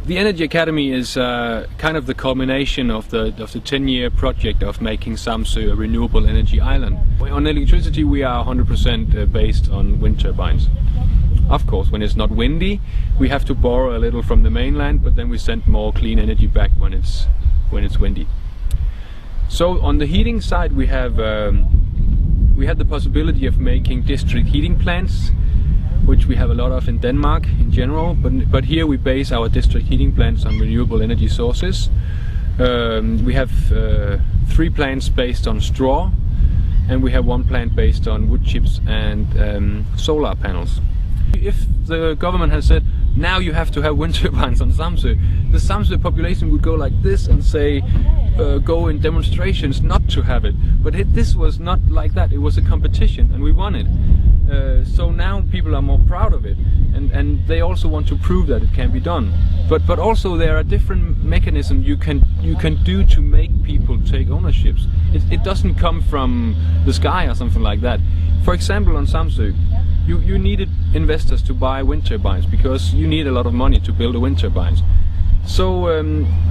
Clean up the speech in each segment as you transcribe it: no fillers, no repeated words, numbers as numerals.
The Energy Academy is kind of the culmination of the 10-year project of making Samso a renewable energy island. On electricity we are 100% based on wind turbines. Of course, when it's not windy, we have to borrow a little from the mainland, but then we send more clean energy back when it's windy. So on the heating side, we have the possibility of making district heating plants, which we have a lot of in Denmark in general, but here we base our district heating plants on renewable energy sources. We have 3 plants based on straw, and we have 1 plant based on wood chips and solar panels. If the government has said, now you have to have wind turbines on Samso, the Samso population would go like this and say, go in demonstrations not to have it. But this was not like that. It was a competition and we won it. So now people are more proud of it, and they also want to prove that it can be done. But also there are different mechanisms you can do to make people take ownerships. It doesn't come from the sky or something like that. For example, on Samso, you needed investors to buy wind turbines because you need a lot of money to build a wind turbines. So,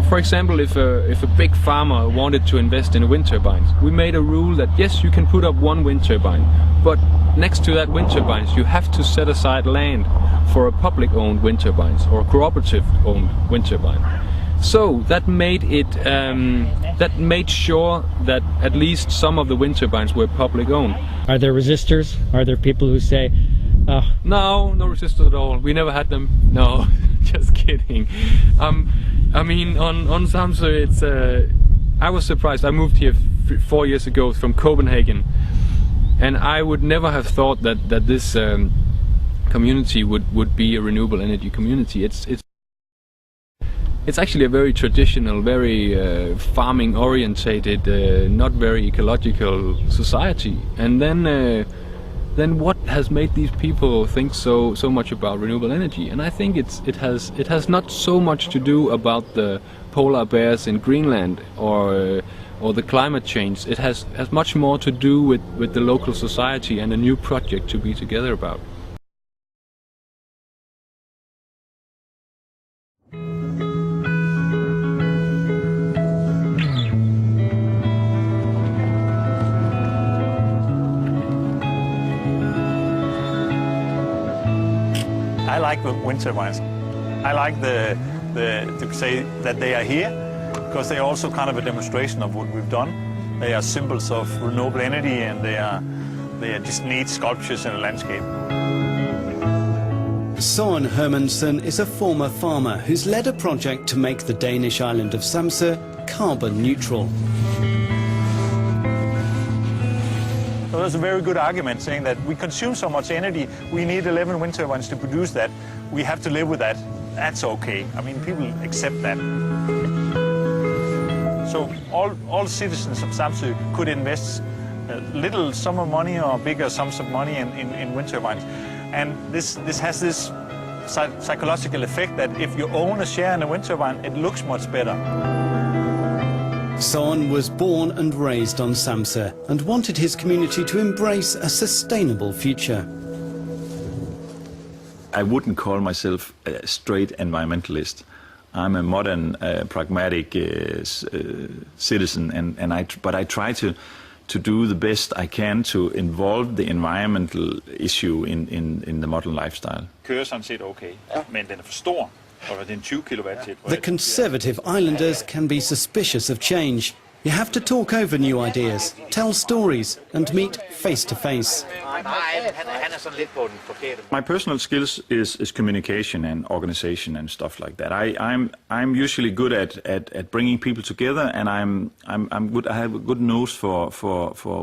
for example, if a big farmer wanted to invest in a wind turbine, we made a rule that yes, you can put up 1 wind turbine, but next to that wind turbines you have to set aside land for a public-owned wind turbines or a cooperative-owned wind turbine. So that made it that made sure that at least some of the wind turbines were public-owned. Are there resistors? Are there people who say, No resistors at all. We never had them. No, just kidding. I mean, on Samso, it's. I was surprised. I moved here 4 years ago from Copenhagen, and I would never have thought that this community would be a renewable energy community. It's actually a very traditional, very farming orientated, not very ecological society. And then what has made these people think so much about renewable energy? And I think it has not so much to do about the polar bears in Greenland or the climate change. It has much more to do with the local society and a new project to be together about. I like the wind turbines. I like to say that they are here because they are also kind of a demonstration of what we've done. They are symbols of renewable energy, and they are just neat sculptures in a landscape. Søren Hermansen is a former farmer who's led a project to make the Danish island of Samso carbon neutral. So there's a very good argument saying that we consume so much energy, we need 11 wind turbines to produce that. We have to live with that. That's okay. I mean, people accept that. So all citizens of Samso could invest little sum of money or bigger sums of money in wind turbines. And this has this psychological effect that if you own a share in a wind turbine, it looks much better. Søren was born and raised on Samso and wanted his community to embrace a sustainable future. I wouldn't call myself a straight environmentalist. I'm a modern, pragmatic citizen, but I try to do the best I can to involve the environmental issue in the modern lifestyle. Kører sådan set okay, men den er for stor. The conservative islanders can be suspicious of change. You have to talk over new ideas, tell stories and meet face to face. My personal skills is communication and organization and stuff like that. I'm usually good at bringing people together, and I'm good. I have a good nose for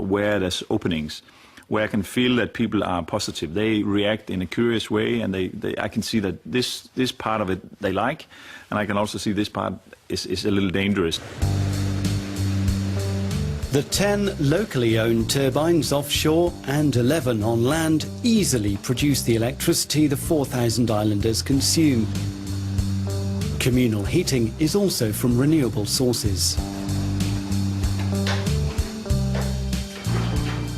where there's openings, where I can feel that people are positive. They react in a curious way, and I can see that this part of it they like, and I can also see this part is a little dangerous. The 10 locally owned turbines offshore and 11 on land easily produce the electricity the 4,000 islanders consume. Communal heating is also from renewable sources.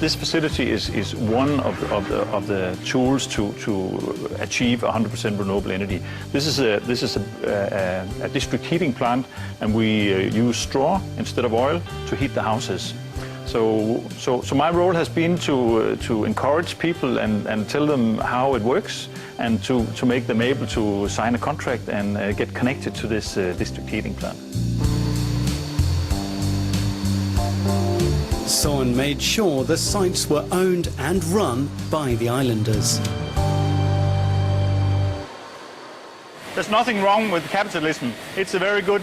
this facility is one of the tools to achieve 100% renewable energy. This is a district heating plant, and we use straw instead of oil to heat the houses. So my role has been to encourage people and tell them how it works, and to make them able to sign a contract and get connected to this district heating plant. Søren made sure the sites were owned and run by the islanders. There's nothing wrong with capitalism. It's a very good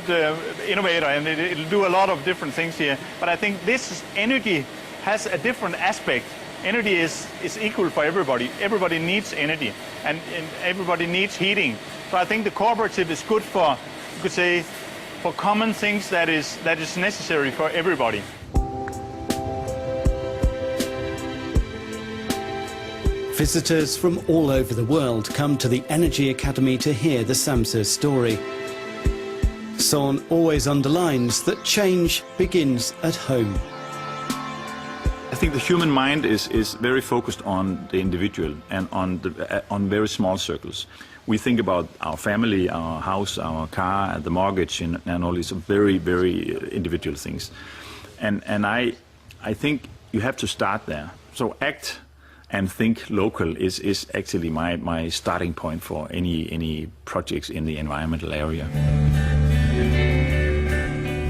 innovator, and it'll do a lot of different things here. But I think this energy has a different aspect. Energy is equal for everybody. Everybody needs energy, and everybody needs heating. So I think the cooperative is good for, you could say, for common things that is necessary for everybody. Visitors from all over the world come to the Energy Academy to hear the Samso story. Søren always underlines that change begins at home. I think the human mind is very focused on the individual and on very small circles. We think about our family, our house, our car, the mortgage, and all these very, very individual things. And I think you have to start there. So act and think local is actually my starting point for any projects in the environmental area.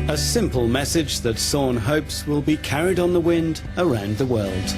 A simple message that Søren hopes will be carried on the wind around the world.